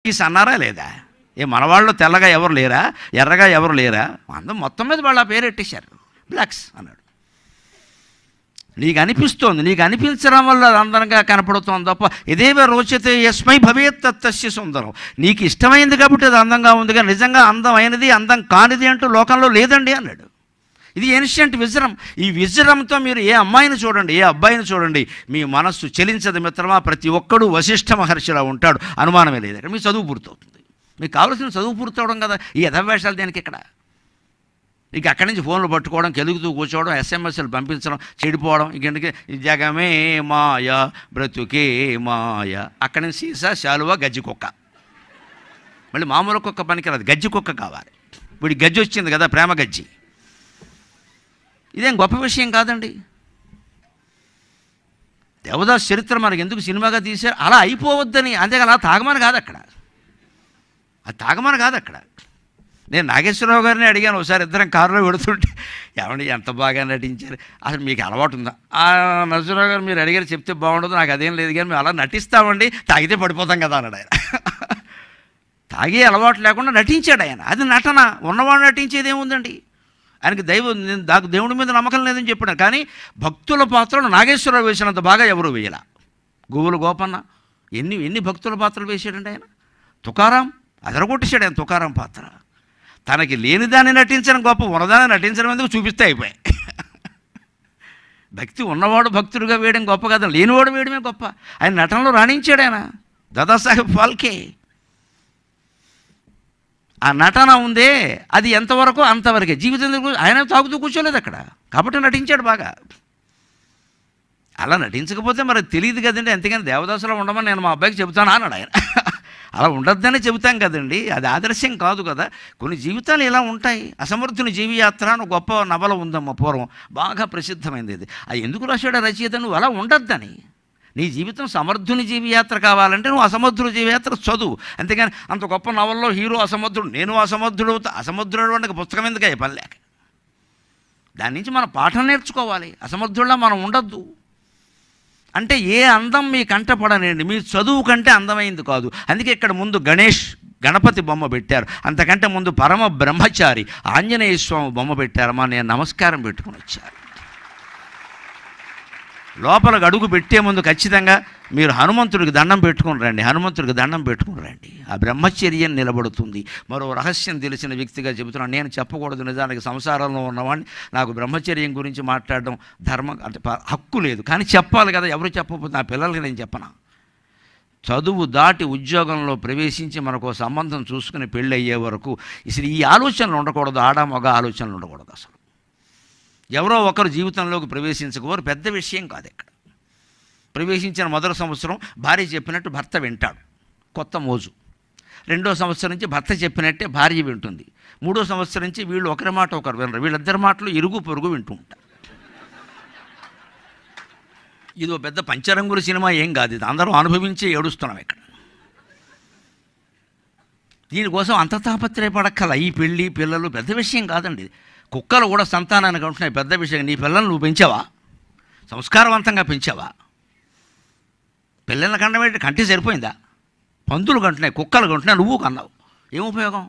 Piece అన్నారా లేదా? ఏ మనవాళ్ళు తెల్లగా ఎవరు లేరా, ఎర్రగా ఎవరు లేరా? అందం మొత్తం మీద వాళ్ళు ఆ పేరు ఎట్టేశారు, బ్లాక్స్ అన్నాడు. నీకు అనిపిస్తోంది, నీకు అనిపించడం వల్ల అది అందంగా కనపడుతోంది తప్ప ఇదేవే రోచతే యస్మై భవేత్ తస్య సుందరం. నీకు ఇష్టమైంది కాబట్టి అది అందంగా ఉంది, కానీ నిజంగా అందమైనది అందం కానిది అంటూ లోకంలో లేదండి అన్నాడు. ఇది ఏన్షియంట్ విజరం. ఈ విజరంతో మీరు ఏ అమ్మాయిని చూడండి, ఏ అబ్బాయిని చూడండి, మీ మనస్సు చెలించదు మిత్రమా. ప్రతి ఒక్కడు వశిష్ఠ మహర్షిలా ఉంటాడు, అనుమానమే లేదు. ఇక్కడ మీ చదువు పూర్తవుతుంది. మీకు కావాల్సిన చదువు పూర్తవడం కదా. ఈ యథావేషాలు దేనికి ఇక్కడ? ఇక అక్కడి నుంచి ఫోన్లు పట్టుకోవడం, కెలుగుతూ కూర్చోవడం, ఎస్ఎంఎస్లు పంపించడం, చెడిపోవడం. ఇంకెందుకే జగమే మాయ బ్రతుకే మాయ. అక్కడి నుంచి సీసా, శాలువా, గజ్జి కుక్క. మళ్ళీ మామూలు కుక్క పనికిరాదు, గజ్జి కుక్క కావాలి. వీడి గజ్జి వచ్చింది కదా, ప్రేమ గజ్జి. ఇదేం గొప్ప విషయం కాదండి. దేవదాస్ చరిత్ర మనకి ఎందుకు సినిమాగా తీశారు? అలా అయిపోవద్దని. అంతేగాని అలా తాగమని కాదు అక్కడ, అది తాగమని కాదు అక్కడ. నేను నాగేశ్వరరావు గారిని అడిగాను ఒకసారి, ఇద్దరం కారులో పెడుతుంటే, ఏమండి ఎంత బాగా నటించారు, అసలు మీకు అలవాటు ఉందా? నరసింహరావు గారు మీరు అడిగారు చెప్తే బాగుండదు, నాకు అదేం లేదు, కానీ మేము అలా నటిస్తామండి, తాగితే పడిపోతాం కదా అన్నాడు ఆయన. తాగే అలవాటు లేకుండా నటించాడు ఆయన. అది నటన. ఉన్నవాడు నటించేది ఏముందండి? ఆయనకి నాకు దేవుడి మీద నమ్మకం లేదని చెప్పాడు. కానీ భక్తుల పాత్రలు నాగేశ్వరరావు వేసినంత బాగా ఎవరు వేయాల. గువ్వలు గోపన్న ఎన్ని భక్తుల పాత్రలు వేసాడండి ఆయన. తుకారాం అదరగొట్టేశాడు ఆయన తుకారాం పాత్ర. తనకి లేనిదాన్ని నటించడం గొప్ప, ఉన్నదాన్ని నటించడం ఎందుకు చూపిస్తే అయిపోయాయి. భక్తి ఉన్నవాడు భక్తుడిగా వేయడం గొప్ప కదా, లేనివాడు వేయడమే గొప్ప. ఆయన నటనలో రాణించాడు ఆయన. దాదాసాహెబ్ ఫాల్కే. ఆ నటన ఉందే, అది ఎంతవరకు అంతవరకే. జీవితం ఆయన తాగుతూ కూర్చోలేదు అక్కడ, కాబట్టి నటించాడు బాగా. అలా నటించకపోతే మరి తెలియదు కదండి. అంతేగాని దేవదాసులో ఉండమని నేను మా అబ్బాయికి చెబుతాను అన్నాడు ఆయన. అలా ఉండొద్దని చెబుతాం కదండి, అది ఆదర్శం కాదు కదా. కొన్ని జీవితాలు ఇలా ఉంటాయి. అసమర్థుని జీవియాత్ర అని గొప్ప నవల ఉందమ్మ పూర్వం, బాగా ప్రసిద్ధమైంది. ఇది అది ఎందుకు రాశాడు రచయిత? నువ్వు అలా ఉండొద్దని. నీ జీవితం సమర్థుని జీవియాత్ర కావాలంటే నువ్వు అసమర్థుని జీవియాత్ర చదువు. అంతేగాని అంత గొప్ప నవల్లో హీరో అసమర్థుడు, నేను అసమర్థుడు అవుతా. అసమర్థుడు అంటే పుస్తకం ఎందుకు అయ్యే పని లేక. దాని నుంచి మనం పాఠం నేర్చుకోవాలి. అసమర్థుడిలా మనం ఉండొద్దు. అంటే ఏ అందం మీ కంటపడనండి, మీ చదువు కంటే అందమైంది కాదు. అందుకే ఇక్కడ ముందు గణపతి బొమ్మ పెట్టారు, అంతకంటే ముందు పరమ బ్రహ్మచారి ఆంజనేయ స్వామి బొమ్మ పెట్టారమ్మా. నేను నమస్కారం పెట్టుకుని వచ్చాను. లోపలికి అడుగు పెట్టే ముందు ఖచ్చితంగా మీరు హనుమంతుడికి దండం పెట్టుకుని రండి. హనుమంతుడికి దండం పెట్టుకుని రండి. ఆ బ్రహ్మచర్యం నిలబడుతుంది. మరో రహస్యం తెలిసిన వ్యక్తిగా చెబుతున్నాను. నేను చెప్పకూడదు, నిజానికి సంసారంలో ఉన్నవాడిని. నాకు బ్రహ్మచర్యం గురించి మాట్లాడడం ధర్మం అంటే హక్కు లేదు, కానీ చెప్పాలి కదా. ఎవరు చెప్పకపోతే నా పిల్లలకి నేను చెప్పనా? చదువు దాటి ఉద్యోగంలో ప్రవేశించి మనకు సంబంధం చూసుకుని పెళ్ళి అయ్యే వరకు అసలు ఈ ఆలోచనలు ఉండకూడదు. ఆడ మగ ఆలోచనలు ఉండకూడదు. అసలు ఎవరో ఒకరు జీవితంలోకి ప్రవేశించకపోరు పెద్ద విషయం కాదు. ఇక్కడ ప్రవేశించిన మొదటి సంవత్సరం భార్య చెప్పినట్టు భర్త వింటాడు, కొత్త మోజు. రెండో సంవత్సరం నుంచి భర్త చెప్పినట్టే భార్య వింటుంది. మూడో సంవత్సరం నుంచి వీళ్ళు ఒకరి మాట ఒకరు వినరు. వీళ్ళిద్దరి మాటలు ఇరుగు పొరుగు వింటూ ఉంటారు. ఇది పెద్ద పంచరంగుల సినిమా ఏం కాదు, ఇది అందరూ అనుభవించి ఏడుస్తున్నాం ఇక్కడ. దీనికోసం అంత తాపత్రయపడక్కల. ఈ పెళ్ళి పిల్లలు పెద్ద విషయం కాదండి. కుక్కలు కూడా సంతానానికి ఉంటున్నాయి, పెద్ద విషయం. నీ పిల్లలు నువ్వు పెంచావా? సంస్కారవంతంగా పెంచావా? పిల్లల కంటే కంటే సరిపోయిందా? పందులు కంటున్నాయి, కుక్కలు కంటున్నాయి, నువ్వు కన్నావు. ఏం ఉపయోగం?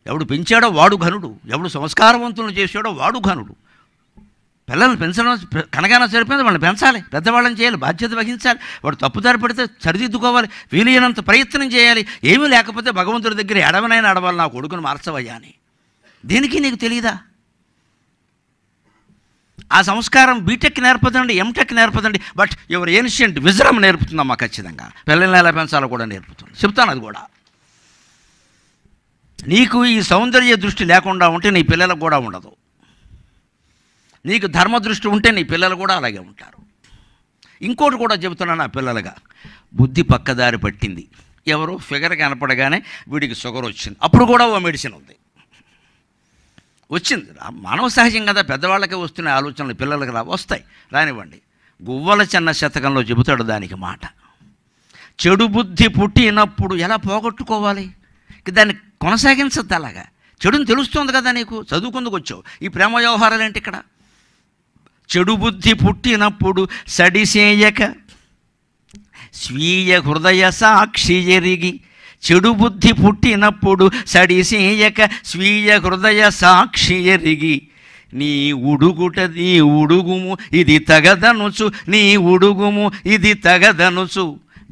ఎవడు పెంచాడో వాడు ఘనుడు, ఎవడు సంస్కారవంతులను చేసాడో వాడు ఘనుడు. పిల్లల్ని పెంచడం కనగానే సరిపోయింది, వాళ్ళని పెంచాలి, పెద్దవాళ్ళని చేయాలి, బాధ్యత వహించాలి. వాడు తప్పుదారి పడితే సరిదిద్దుకోవాలి, వీలైనంత ప్రయత్నం చేయాలి. ఏమీ లేకపోతే భగవంతుడి దగ్గర ఎడవనైనా అడవాలి, నా కొడుకును మార్చవయ్యా అని. దేనికి నీకు తెలియదా? ఆ సంస్కారం బీటెక్ నేర్పదండి, ఎంటెక్ నేర్పదండి, బట్ ఎవరు ఏన్షియంట్ విజరం నేర్పుతుందమ్మా ఖచ్చితంగా. పిల్లల్ని ఎలా పెంచాలో కూడా నేర్పుతుంది. చెప్తాను అది కూడా. నీకు ఈ సౌందర్య దృష్టి లేకుండా ఉంటే నీ పిల్లలకు కూడా ఉండదు. నీకు ధర్మ దృష్టి ఉంటే నీ పిల్లలు కూడా అలాగే ఉంటారు. ఇంకోటి కూడా చెబుతున్నాను నా పిల్లలుగా. బుద్ధి పక్కదారి పట్టింది. ఎవరో ఫిగర్ కనపడగానే వీడికి షుగర్ వచ్చింది, అప్పుడు కూడా ఓ మెడిసిన్ ఉంది, వచ్చింది. మానవ సహజం కదా, పెద్దవాళ్ళకే వస్తున్న ఆలోచనలు పిల్లలకి వస్తాయి, రానివ్వండి. గువ్వల చిన్న శతకంలో చెబుతాడు దానికి మాట. చెడు బుద్ధి పుట్టినప్పుడు ఎలా పోగొట్టుకోవాలి, దాన్ని కొనసాగించద్దు. అలాగా చెడుని తెలుస్తుంది కదా నీకు, చదువుకుందుకు వచ్చావు. ఈ ప్రేమ వ్యవహారాలు ఏంటి ఇక్కడ? చెడు బుద్ధి పుట్టినప్పుడు సడిసేయక స్వీయ హృదయ సాక్షి ఎరిగి చెడు బుద్ధి పుట్టినప్పుడు సడిసేయక స్వీయ హృదయ సాక్షి ఎరిగి నీ ఉడుగుము ఇది తగదనుచు నీ ఉడుగుము ఇది తగదనుచు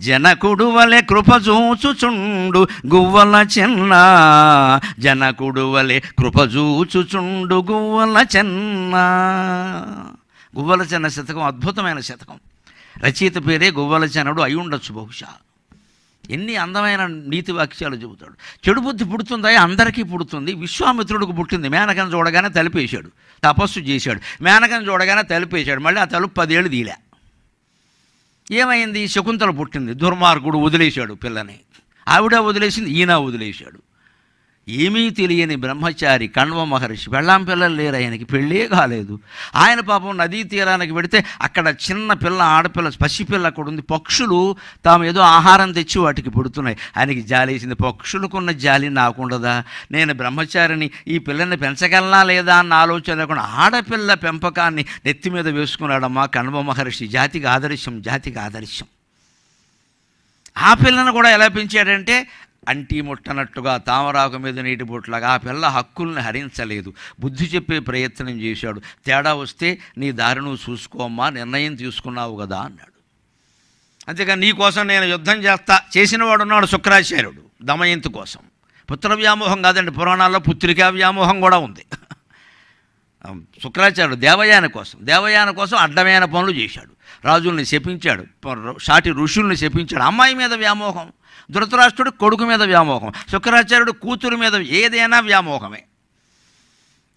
జనకుడు వలె కృపజూచుచుండు గువ్వల చెన్న జనకుడు వలె కృపజూచుచుండు గువ్వల చెన్న. గువ్వల చెన్న శతకం అద్భుతమైన శతకం. రచయిత పేరే గువ్వల చెన్నడు అయి ఉండొచ్చు బహుశా. ఎన్ని అందమైన నీతి వాక్యాలు చెబుతాడు. చెడు బుద్ధి పుడుతుందా? అందరికీ పుడుతుంది. విశ్వామిత్రుడికి పుట్టింది. మేనకను చూడగానే తలుపేశాడు, తపస్సు చేశాడు. మేనకను చూడగానే తలుపేశాడు, మళ్ళీ ఆ తలుపు 10 ఏళ్ళు తీలే. ఏమైంది? శకుంతల పుట్టింది. దుర్మార్గుడు వదిలేశాడు పిల్లని. ఆవిడ వదిలేసింది, ఈయన వదిలేశాడు. ఏమీ తెలియని బ్రహ్మచారి కణ్వ మహర్షి, పెళ్ళాం పిల్లలు లేరు, ఆయనకి పెళ్ళే కాలేదు. ఆయన పాపం నదీ తీరానికి పెడితే అక్కడ చిన్న పిల్ల, ఆడపిల్ల, పసిపిల్ల అక్కడ ఉంది. పక్షులు తాము ఏదో ఆహారం తెచ్చి వాటికి పెడుతున్నాయి. ఆయనకి జాలేసింది. పక్షులకున్న జాలి నాకుండదా? నేను బ్రహ్మచారిని, ఈ పిల్లని పెంచగలనా లేదా అన్న ఆలోచన లేకుండా ఆడపిల్ల పెంపకాన్ని నెత్తి మీద వేసుకున్నాడమ్మా కణ్వ మహర్షి. జాతికి ఆదర్శం, జాతికి ఆదర్శం. ఆ పిల్లను కూడా ఎలా పెంచాడంటే అంటీ ముట్టనట్టుగా, తామరాకు మీద నీటి బొట్లాగా. ఆ పిల్ల హక్కుల్ని హరించలేదు, బుద్ధి చెప్పే ప్రయత్నం చేశాడు. తేడా వస్తే నీ దారి నువ్వు చూసుకోమ్మా, నిర్ణయం తీసుకున్నావు కదా అన్నాడు. అంతేగా నీ కోసం నేను యుద్ధం చేసిన వాడు ఉన్నాడు శుక్రాచార్యుడు దమయంతి కోసం. పుత్ర వ్యామోహం కాదండి, పురాణాల్లో పుత్రికా వ్యామోహం కూడా ఉంది. శుక్రాచార్యుడు దేవయాన కోసం అడ్డమైన పనులు చేశాడు. రాజుల్ని శపించాడు, సాటి ఋషుల్ని శపించాడు. అమ్మాయి మీద వ్యామోహం. ధృతరాష్ట్రుడు కొడుకు మీద వ్యామోహం, శుక్రాచార్యుడు కూతురు మీద. ఏదైనా వ్యామోహమే.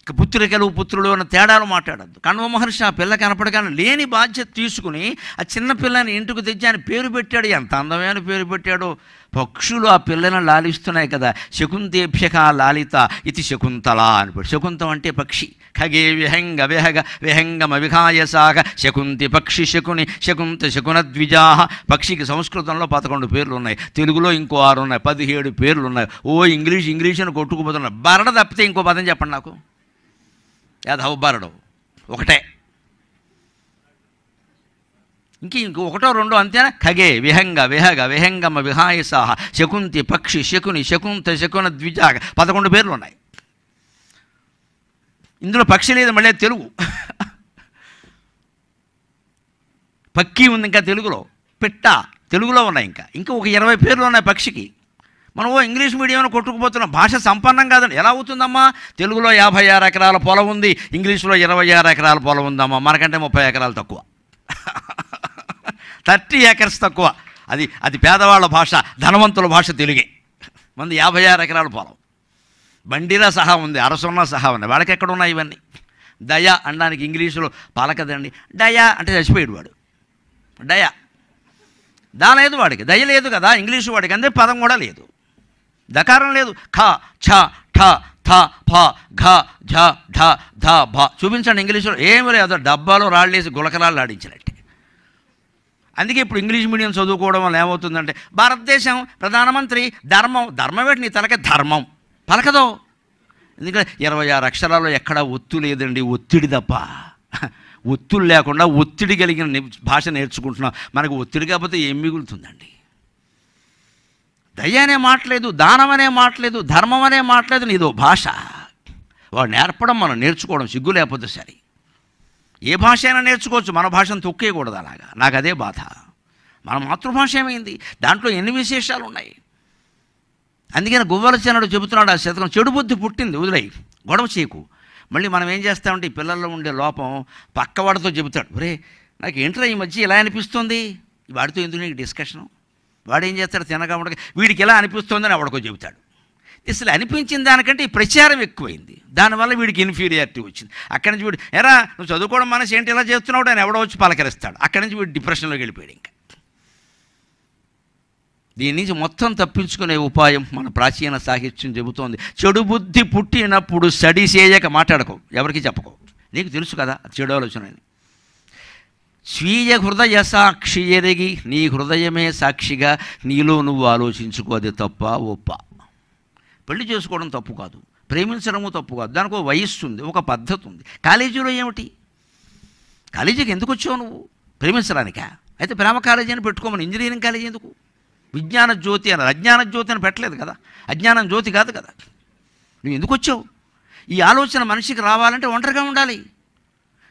పుత్రికలు పుత్రులు అన్న తేడాలు మాట్లాడద్దు. కణ్వ మహర్షి ఆ పిల్ల కనపడగానే లేని బాధ్యత తీసుకుని ఆ చిన్న పిల్లని ఇంటికి తెచ్చి ఆయన పేరు పెట్టాడు. ఎంత అందమైన పేరు పెట్టాడో. పక్షులు ఆ పిల్లను లాలిస్తున్నాయి కదా. శకుంతేభ్యక లాలిత ఇది శకుంతల అని పేరు. శకుంతం అంటే పక్షి. ఖగే విహంగ విహగ విహంగమ విహాయసాగ శకుంతి పక్షి శకుని శకుంత శకునద్విజా. పక్షికి సంస్కృతంలో 11 పేర్లు ఉన్నాయి, తెలుగులో ఇంకో 6 ఉన్నాయి, 17 పేర్లు ఉన్నాయి. ఇంగ్లీష్ అని కొట్టుకుపోతున్నారు. బరడ తప్పితే ఇంకో పదం చెప్పండి నాకు. యాదవ్ బరడు ఒకటే, ఇంకొకటో రెండో అంతేనా? ఖగే విహంగ విహగ విహంగమ విహాయసాహ శకుంతి పక్షి శకుని శకుంత శకున ద్విజాగ 11 పేర్లు ఉన్నాయి. ఇందులో పక్షి లేదు, మళ్ళీ తెలుగు. పక్కి ఉంది ఇంకా తెలుగులో, పిట్ట తెలుగులో ఉన్నాయి. ఇంకా ఒక 20 పేర్లు ఉన్నాయి పక్షికి. మనం ఇంగ్లీష్ మీడియంలో కొట్టుకుపోతున్నాం. భాష సంపన్నం కాదండి. ఎలా అవుతుందమ్మా? తెలుగులో 56 ఎకరాల పొలం ఉంది, ఇంగ్లీష్లో 26 ఎకరాల పొలం ఉందమ్మా. మనకంటే 30 ఎకరాలు తక్కువ, 30 ఏకర్స్ తక్కువ. అది పేదవాళ్ళ భాష, ధనవంతుల భాష తెలుగే. మంది 56 ఎకరాల పొలం, బండిరా సహా ఉంది, అరసున్నా సహా ఉంది. వాళ్ళకి ఎక్కడ ఉన్నాయి ఇవన్నీ? దయ అనడానికి ఇంగ్లీషులో పలకదండి. డయా అంటే చచ్చిపోయాడు వాడు. డయా దా లేదు వాడికి, దయ లేదు కదా ఇంగ్లీషు వాడికి. అంతే పదం కూడా లేదు, దకారం లేదు. ఖ ఛ ఠ థ ఫ ఘ ఝ ఢ ధ భ చూపించండి ఇంగ్లీషులో. ఏమి లేదు, డబ్బాలో రాళ్ళేసి గులకరాళ్ళు ఆడించినట్టే. అందుకే ఇప్పుడు ఇంగ్లీష్ మీడియం చదువుకోవడం వల్ల ఏమవుతుందంటే, భారతదేశం ప్రధానమంత్రి ధర్మం ఏంటి నీ తలకే? ధర్మం పలకదో. ఎందుకంటే 26 అక్షరాల్లో ఎక్కడా ఒత్తు లేదండి, ఒత్తిడి తప్ప. ఒత్తులు లేకుండా ఒత్తిడి కలిగిన భాష నేర్చుకుంటున్నాం. మనకు ఒత్తిడి కాకపోతే ఏం మిగులుతుందండి? దయ అనే మాట్లేదు, దానం అనే మాట్లేదు, ధర్మం అనే మాట్లేదు. నీదో భాష. వాడు నేర్పడం, మనం నేర్చుకోవడం సిగ్గు లేకపోతే సరే. ఏ భాష అయినా నేర్చుకోవచ్చు, మన భాషను తొక్కేయకూడదు. అలాగా నాకు అదే బాధ. మన మాతృభాష ఏమైంది? దాంట్లో ఎన్ని విశేషాలు ఉన్నాయి. అందుకని గువ్వల చెన్నడు చెబుతున్నాడు ఆ శతకం. చెడు బుద్ధి పుట్టింది, వదిలేయి, గొడవ చేయకు. మళ్ళీ మనం ఏం చేస్తామంటే ఈ పిల్లల్లో ఉండే లోపం పక్కవాడితో చెబుతాడు. ఒరే నాకు ఏంట్రా ఈ మధ్య ఇలా అనిపిస్తుంది, వాడితో ఎందుకు నీకు డిస్కషను? వాడు ఏం చేస్తాడు? తినకుండా వీడికి ఎలా అనిపిస్తుందని ఎవడికో చెబుతాడు. అసలు అనిపించిన దానికంటే ఈ ప్రచారం ఎక్కువైంది, దానివల్ల వీడికి ఇన్ఫీరియారిటీ వచ్చింది. అక్కడి నుంచి వీడు ఎరా నువ్వు చదువుకోవడం మనసు ఏంటి ఇలా చేస్తున్నావు అని ఎవడో వచ్చి పలకరిస్తాడు. అక్కడి నుంచి వీడు డిప్రెషన్లోకి వెళ్ళిపోయాడు. ఇంకా దీని నుంచి మొత్తం తప్పించుకునే ఉపాయం మన ప్రాచీన సాహిత్యం చెబుతోంది. చెడు బుద్ధి పుట్టినప్పుడు స్టడీ చేయక మాట్లాడకో, ఎవరికి చెప్పుకో. నీకు తెలుసు కదా చెడు ఆలోచన. స్వీయ హృదయ సాక్షి ఎరిగి, నీ హృదయమే సాక్షిగా నీలో నువ్వు ఆలోచించుకో. అది తప్ప ఒప్ప. పెళ్లి చేసుకోవడం తప్పు కాదు, ప్రేమించడము తప్పు కాదు. దానికి ఒక వయస్సు ఉంది, ఒక పద్ధతి ఉంది. కాలేజీలో ఏమిటి? కాలేజీకి ఎందుకు వచ్చావు నువ్వు? ప్రేమించడానికా? అయితే ప్రేమ కాలేజీ అని పెట్టుకోమని, ఇంజనీరింగ్ కాలేజీ ఎందుకు? విజ్ఞాన జ్యోతి అన్నారు, అజ్ఞాన జ్యోతి అని పెట్టలేదు కదా, అజ్ఞానం జ్యోతి కాదు కదా. నువ్వు ఎందుకు వచ్చావు? ఈ ఆలోచన మనిషికి రావాలంటే ఒంటరిగా ఉండాలి.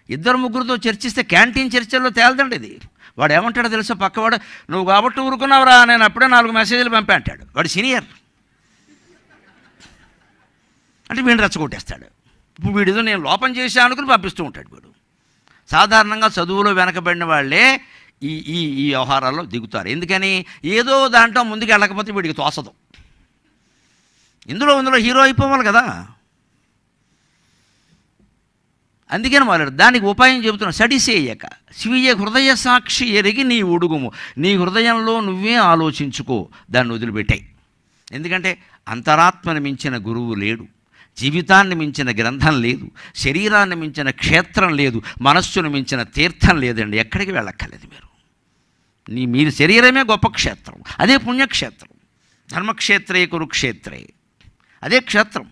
ఇద్దరు ముగ్గురితో చర్చిస్తే క్యాంటీన్ చర్చల్లో తేలదండి ఇది. వాడు ఏమంటాడో తెలుసా, పక్కవాడు నువ్వు కాబట్టి ఊరుకున్నావురా, నేను అప్పుడే 4 మెసేజ్లు పంపా అంటాడు. వాడు సీనియర్ అంటే వీడిని రెచ్చగొట్టేస్తాడు. ఇప్పుడు వీడిదో నేను లోపం చేశాను అనుకుని పంపిస్తూ ఉంటాడు వీడు. సాధారణంగా చదువులో వెనకబడిన వాళ్ళే ఈ ఈ ఈ వ్యవహారాల్లో దిగుతారు. ఎందుకని? ఏదో దాంట్లో ముందుకు వెళ్ళకపోతే వీడికి తోసదు. ఇందులో హీరో అయిపోవాలి కదా. అందుకని వాళ్ళు దానికి ఉపాయం చెబుతున్నా. సడిసేయక స్వీయ హృదయ సాక్షి ఎరిగి నీ ఉడుగుము, నీ హృదయంలో నువ్వే ఆలోచించుకో, దాన్ని వదిలిపెట్టాయి. ఎందుకంటే అంతరాత్మను మించిన గురువు లేడు, జీవితాన్ని మించిన గ్రంథం లేదు, శరీరాన్ని మించిన క్షేత్రం లేదు, మనస్సును మించిన తీర్థం లేదండి. ఎక్కడికి వెళ్ళక్కర్లేదు. మీరు శరీరమే గొప్ప క్షేత్రం, అదే పుణ్యక్షేత్రం. ధర్మక్షేత్రే కురుక్షేత్రే, అదే క్షేత్రం.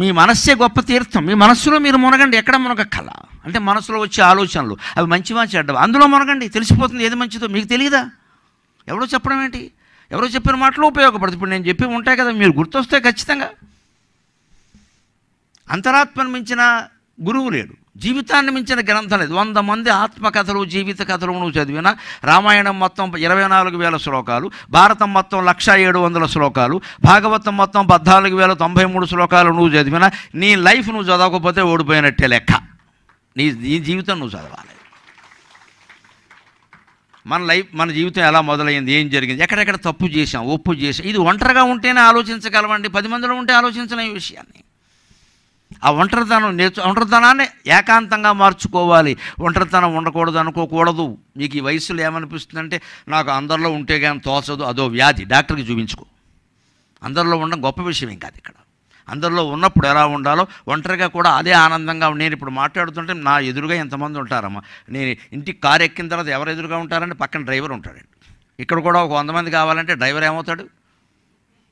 మీ మనస్సే గొప్ప తీర్థం. మీ మనస్సులో మీరు మునగండి, ఎక్కడ మునగక్కల. అంటే మనసులో వచ్చే ఆలోచనలు అవి మంచివా చెడ్డవా అందులో మునగండి, తెలిసిపోతుంది ఏది మంచిదో. మీకు తెలియదా? ఎవరో చెప్పడం ఏంటి? ఎవరో చెప్పిన మాటలు ఉపయోగపడుతుంది. ఇప్పుడు నేను చెప్పి ఉంటాయి కదా, మీరు గుర్తొస్తే ఖచ్చితంగా. అంతరాత్మను మించిన గురువు లేడు, జీవితాన్ని మించిన గ్రంథం లేదు. 100 మంది ఆత్మకథలు, జీవిత కథలు నువ్వు చదివినా, రామాయణం మొత్తం 24,000 శ్లోకాలు, భారతం మొత్తం 1,700 శ్లోకాలు, భాగవతం మొత్తం 14,093 శ్లోకాలు నువ్వు చదివినా, నీ లైఫ్ నువ్వు చదవకపోతే ఓడిపోయినట్టే లెక్క. నీ జీవితం నువ్వు చదవాలి. మన జీవితం ఎలా మొదలైంది, ఏం జరిగింది, ఎక్కడెక్కడ తప్పు చేసాం, ఒప్పు చేసాం, ఇది ఒంటరిగా ఉంటేనే ఆలోచించగలవండి. 10 మందిలో ఉంటే ఆలోచించలేని విషయాన్ని. ఆ ఒంటరితనాన్ని ఏకాంతంగా మార్చుకోవాలి. ఒంటరితనం ఉండకూడదు అనుకోకూడదు. మీకు ఈ వయసులో ఏమనిపిస్తుందంటే, నాకు అందరిలో ఉంటే కానీ తోచదు, అదో వ్యాధి, డాక్టర్కి చూపించుకో. అందరిలో ఉండడం గొప్ప విషయం ఏం కాదు. ఇక్కడ అందరిలో ఉన్నప్పుడు ఎలా ఉండాలో ఒంటరిగా కూడా అదే ఆనందంగా. నేను ఇప్పుడు మాట్లాడుతుంటే నా ఎదురుగా ఎంతమంది ఉంటారమ్మా. నేను ఇంటికి కారు ఎక్కిన తర్వాత ఎవరు ఎదురుగా ఉంటారంటే పక్కన డ్రైవర్ ఉంటాడండి. ఇక్కడ కూడా ఒక 100 మంది కావాలంటే డ్రైవర్ ఏమవుతాడు?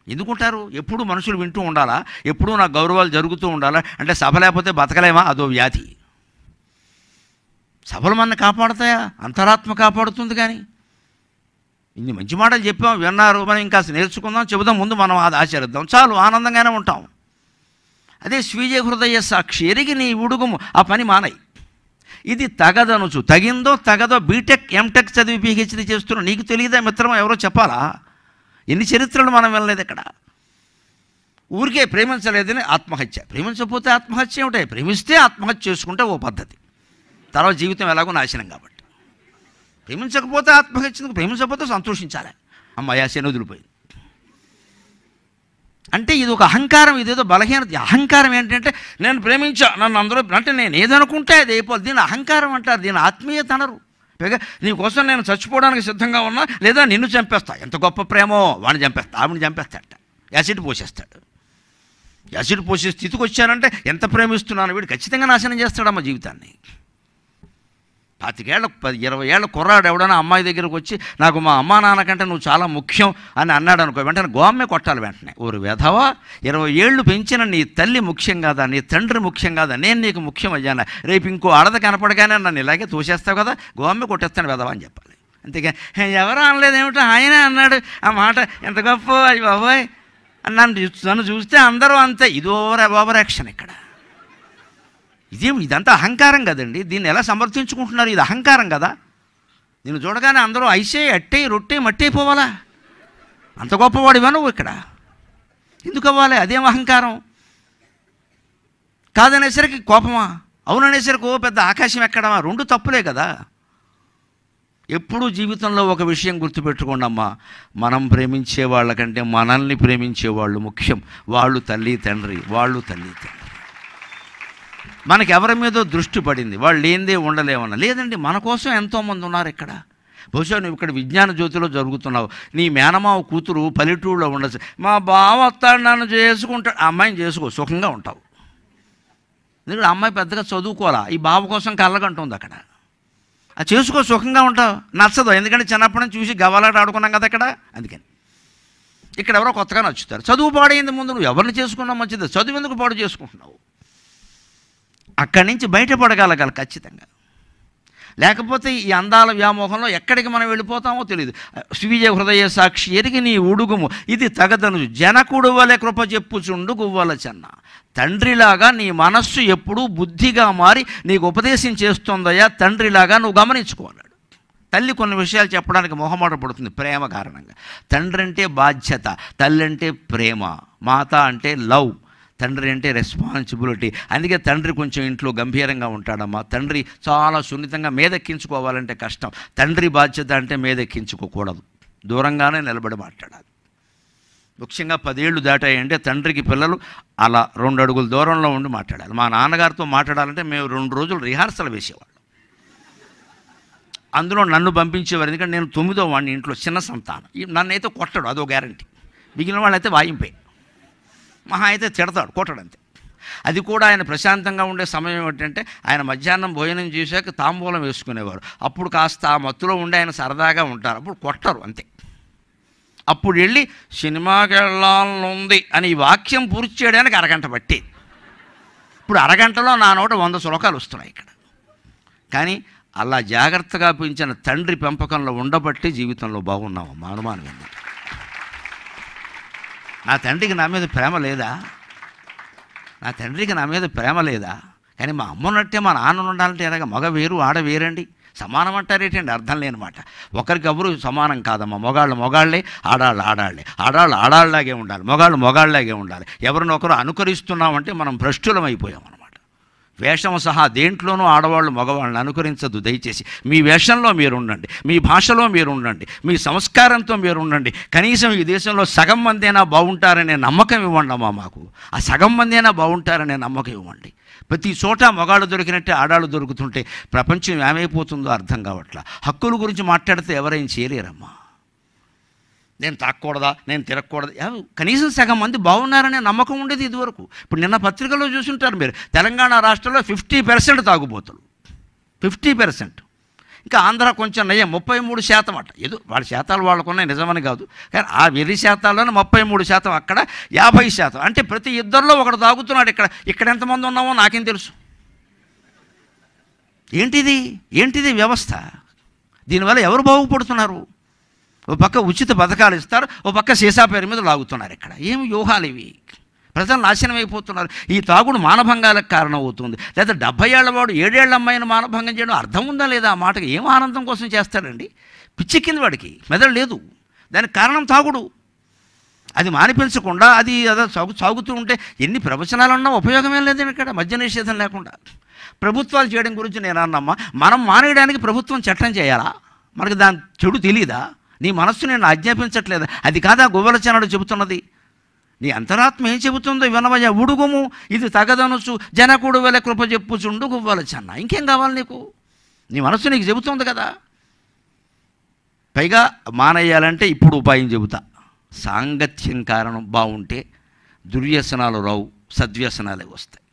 ఎందుకుంటారు? ఎప్పుడూ మనుషులు వింటూ ఉండాలా, ఎప్పుడూ నాకు గౌరవాలు జరుగుతూ ఉండాలా అంటే సభ లేకపోతే బతకలేమా? అదో వ్యాధి. సభలు మన కాపాడుతాయా? అంతరాత్మ కాపాడుతుంది. కానీ ఇన్ని మంచి మాటలు చెప్పాం, విన్నారు, మనం ఇంకా నేర్చుకుందాం, చెబుదాం, ముందు మనం అది ఆచరిద్దాం, చాలు, ఆనందంగానే ఉంటాం. అదే స్వీయ హృదయ సాక్షి ఎరిగి నీ ఉడుగుము, ఆ పని మానయి. ఇది తగదనుచు, తగిందో తగదో, బీటెక్ ఎంటెక్ చదివి పిహెచ్డీ చేస్తున్నావు, నీకు తెలియదా మిత్రమా? ఎవరో చెప్పాలా? ఎన్ని చరిత్రలు మనం వెళ్ళలేదు. ఇక్కడ ఊరికే ప్రేమించలేదని ఆత్మహత్య, ప్రేమించకపోతే ఆత్మహత్య ఏమిటాయి? ప్రేమిస్తే ఆత్మహత్య చేసుకుంటే ఓ పద్ధతి, తర్వాత జీవితం ఎలాగో నాశనం. కాబట్టి ప్రేమించకపోతే ఆత్మహత్య, ప్రేమించకపోతే సంతోషించాలి. అమ్మాయి శని వదిలిపోయింది అంటే ఇది ఒక అహంకారం, ఇదేదో బలహీనత. అహంకారం ఏంటంటే నేను ప్రేమించా, నన్ను అందరూ అంటే నేను ఏదనుకుంటే అది అయిపోతుంది. దీని అహంకారం అంటారు, దీని ఆత్మీయత అనరు. పైగా నీకోసం నేను చచ్చిపోవడానికి సిద్ధంగా ఉన్నా, లేదా నిన్ను చంపేస్తా. ఎంత గొప్ప ప్రేమో, వాడిని చంపేస్తా, ఆవిడని చంపేస్తాడట, యాసిడ్ పోసేస్తాడు. యాసిడ్ పోసే స్థితికి వచ్చానంటే ఎంత ప్రేమిస్తున్నాను, వీడు ఖచ్చితంగా నాశనం చేస్తాడమ్మ జీవితాన్ని. 25 ఏళ్ళ 20 ఏళ్ళ కుర్రాడు ఎవడైనా అమ్మాయి దగ్గరకు వచ్చి నాకు మా అమ్మా నాన్న కంటే నువ్వు చాలా ముఖ్యం అని అన్నాడు అనుకో, వెంటనే గోమ్మే కొట్టాలి వెంటనే. ఓరు వెధవా, 20 ఏళ్ళు పెంచిన నీ తల్లి ముఖ్యం కాదా, నీ తండ్రి ముఖ్యం కాదా, నేను నీకు ముఖ్యం అయ్యాను, రేపు ఇంకో ఆడద కనపడగానే నన్ను ఇలాగే తోసేస్తావు కదా, గోమ్మే కొట్టేస్తాను వెధవా అని చెప్పాలి. అంతేకాని ఎవరు అనలేదు ఏమిటో ఆయనే అన్నాడు ఆ మాట, ఎంత గొప్ప అది బాబోయ్. నన్ను చూస్తే అందరూ అంతే. ఇది ఓవర్ యాక్షన్. ఇక్కడ ఇదంతా అహంకారం కదండి. దీన్ని ఎలా సమర్థించుకుంటున్నారు? ఇది అహంకారం కదా. నేను చూడగానే అందరూ ఐసే అట్టే రొట్టే మట్టయిపోవాలా? అంత గొప్పవాడివా నువ్వు? ఇక్కడ ఎందుకు అవ్వాలి? అదేం అహంకారం? కాదనేసరికి కోపమా, అవుననేసరికి ఓ పెద్ద ఆకాశం ఎక్కడమా? 2 తప్పులే కదా. ఎప్పుడూ జీవితంలో ఒక విషయం గుర్తుపెట్టుకోండి అమ్మా, మనం ప్రేమించే వాళ్ళకంటే మనల్ని ప్రేమించేవాళ్ళు ముఖ్యం. వాళ్ళు తల్లి తండ్రి, మనకి ఎవరి మీదో దృష్టి పడింది, వాళ్ళు లేనిదే ఉండలేమన్నా. లేదండి, మన కోసం ఎంతోమంది ఉన్నారు ఇక్కడ. బహుశా నువ్వు ఇక్కడ విజ్ఞాన జ్యోతిలో జరుగుతున్నావు, నీ మేనమావ కూతురు పల్లెటూరులో ఉండొచ్చు, మా బావ వస్తాడు నన్ను చేసుకుంటాడు, ఆ అమ్మాయిని చేసుకో, సుఖంగా ఉంటావు. ఎందుకంటే అమ్మాయి పెద్దగా చదువుకోవాలా, ఈ బావ కోసం కళ్ళగంటుంది అక్కడ. అది చేసుకో, సుఖంగా ఉంటావు. నచ్చదు, ఎందుకంటే చిన్నప్పటి నుంచి చూసి గవ్వలాట ఆడుకున్నాం కదా అక్కడ. అందుకని ఇక్కడ ఎవరో కొత్తగా నచ్చుతారు. చదువు పాడైంది, ముందు నువ్వు ఎవరిని చేసుకున్నావు మంచిది, చదువు ఎందుకు పాడు చేసుకుంటున్నావు? అక్కడి నుంచి బయటపడగలగాలి ఖచ్చితంగా. లేకపోతే ఈ అందాల వ్యామోహంలో ఎక్కడికి మనం వెళ్ళిపోతామో తెలియదు. స్వీయ హృదయ సాక్షి ఎరిగి నీ ఉడుగుము ఇది తగదను జనకుడు వలె కృప చెప్పుచుండు గువ్వల చెన్న. తండ్రిలాగా నీ మనస్సు ఎప్పుడూ బుద్ధిగా మారి నీకు ఉపదేశం చేస్తుందయ్యా, తండ్రిలాగా నువ్వు గమనించుకోవాలి. తల్లి కొన్ని విషయాలు చెప్పడానికి మొహమాట పడుతుంది ప్రేమ కారణంగా. తండ్రి అంటే బాధ్యత, తల్లి అంటే ప్రేమ, మాత అంటే లవ్, తండ్రి అంటే రెస్పాన్సిబిలిటీ. అందుకే తండ్రి కొంచెం ఇంట్లో గంభీరంగా ఉంటాడమ్మా. తండ్రి చాలా సున్నితంగా మీదెక్కించుకోవాలంటే కష్టం. తండ్రి బాధ్యత అంటే మీదెక్కించుకోకూడదు, దూరంగానే నిలబడి మాట్లాడాలి. ముఖ్యంగా 10 ఏళ్ళు దాటాయంటే తండ్రికి పిల్లలు అలా 2 అడుగుల దూరంలో ఉండి మాట్లాడాలి. మా నాన్నగారితో మాట్లాడాలంటే మేము 2 రోజులు రిహార్సల్ వేసేవాళ్ళం. అందులో నన్ను పంపించేవారు, ఎందుకంటే నేను 9వ వాడిని ఇంట్లో, చిన్న సంతానం. నన్నైతే కొట్టడు, అదో గ్యారంటీ. మిగిలిన వాళ్ళైతే వాయింపే, మహా అయితే తిడతాడు, కొట్టడంతే. అది కూడా ఆయన ప్రశాంతంగా ఉండే సమయం ఏంటంటే ఆయన మధ్యాహ్నం భోజనం చేశాక తాంబూలం వేసుకునేవారు. అప్పుడు కాస్త ఆ మత్తులో ఉండి ఆయన సరదాగా ఉంటారు, అప్పుడు కొట్టరు అంతే. అప్పుడు వెళ్ళి సినిమాకి వెళ్ళాలనుంది అని ఈ వాక్యం పూర్తి చేయడానికి అరగంట పట్టేది. ఇప్పుడు అరగంటలో నా నోట 100 శ్లోకాలు వస్తున్నాయి ఇక్కడ. కానీ అలా జాగ్రత్తగా పెంచిన తండ్రి పెంపకంలో ఉండబట్టి జీవితంలో బాగున్నామమ్మా, అనుమానం ఏంది? నా తండ్రికి నా మీద ప్రేమ లేదా? నా తండ్రికి నా మీద ప్రేమ లేదా? కానీ మా అమ్మ ఉన్నట్టే మా నాన్న ఉండాలంటే ఎలాగ? మగ వేరు ఆడ వేరండి, సమానం అంటారేటండి? అర్థం లేని మాట. ఒకరికెవరు సమానం కాదమ్మా. మొగాళ్ళు మొగాళ్ళే, ఆడాళ్ళు ఆడాళ్ళే. ఆడాళ్ళు ఆడాళ్ళలాగే ఉండాలి, మొగాళ్ళు మొగాళ్ళలాగే ఉండాలి. ఎవరినొకరు అనుకరిస్తున్నామంటే మనం భ్రష్టులం అయిపోయాం అన్నమాట. వేషం సహా దేంట్లోనూ ఆడవాళ్ళు మగవాళ్ళని అనుకరించద్దు దయచేసి. మీ వేషంలో మీరు ఉండండి, మీ భాషలో మీరు ఉండండి, మీ సంస్కారంతో మీరు ఉండండి. కనీసం ఈ దేశంలో సగం మంది అయినా బాగుంటారనే నమ్మకం ఇవ్వండి అమ్మా మాకు. ఆ సగం మంది అయినా బాగుంటారనే నమ్మకం ఇవ్వండి. ప్రతి చోట మగాళ్ళు దొరికినట్టే ఆడాళ్ళు దొరుకుతుంటే ప్రపంచం ఏమైపోతుందో అర్థం కావట్లా. హక్కుల గురించి మాట్లాడితే ఎవరేం చేయలేరమ్మా. నేను తాకూడదా, నేను తిరగకూడదా, కనీసం సగం మంది బాగున్నారనే నమ్మకం ఉండేది ఇదివరకు. ఇప్పుడు నిన్న పత్రికలో చూసుంటారు మీరు, తెలంగాణ రాష్ట్రంలో 50% తాగుబోతులు, 50%. ఇంకా ఆంధ్ర కొంచెం నయ్యం, 33% అట. ఏదో వాళ్ళ శాతాలు వాళ్ళకున్నాయి, నిజమని కాదు, కానీ ఆ వెర్రి శాతాల్లోనే 33%, అక్కడ 50%. అంటే ప్రతి ఇద్దరిలో ఒకడు తాగుతున్నాడు. ఇక్కడ ఎంతమంది ఉన్నామో నాకేం తెలుసు. ఏంటిది వ్యవస్థ? దీనివల్ల ఎవరు బాగుపడుతున్నారు? ఓ పక్క ఉచిత పథకాలు ఇస్తారు, ఓ పక్క సీసా పేరు మీద లాగుతున్నారు. ఇక్కడ ఏమి వ్యూహాలు ఇవి? ప్రజలు నాశనం అయిపోతున్నారు. ఈ తాగుడు మానభంగాలకు కారణం అవుతుంది. లేదా 70 ఏళ్ల వాడు 7 ఏళ్ల అమ్మాయిని మానభంగం చేయడం అర్థం ఉందా లేదా? ఆ మాటకి ఏం ఆనందం కోసం చేస్తాడండి? పిచ్చెక్కింది వాడికి, మెదడు లేదు. దానికి కారణం తాగుడు. అది మానిపించకుండా అది అదే సాగుతూ ఉంటే ఎన్ని ప్రవచనాలున్నా ఉపయోగమేం లేదండి. ఇక్కడ మద్య నిషేధం లేకుండా ప్రభుత్వాలు చేయడం గురించి నేను అన్నమ్మా. మనం మానేయడానికి ప్రభుత్వం చట్టం చేయాలా? మనకి దాని చెడు తెలియదా? నీ మనస్సు నేను ఆజ్ఞాపించట్లేదా? అది కాదా గువ్వల చెన్నడు చెబుతున్నది? నీ అంతరాత్మ ఏం చెబుతుందో వినవయ్యా. ఉడుగుము ఇది తగదనుచు జనకుడు వలె కృప చెప్పుచుండు గువ్వల చెన్న. ఇంకేం కావాలి నీకు? నీ మనస్సు నీకు చెబుతుంది కదా. పైగా మానేయాలంటే ఇప్పుడు ఉపాయం చెబుతా. సాంగత్యం కారణం బాగుంటే దుర్వ్యసనాలు రావు, సద్వ్యసనాలే వస్తాయి.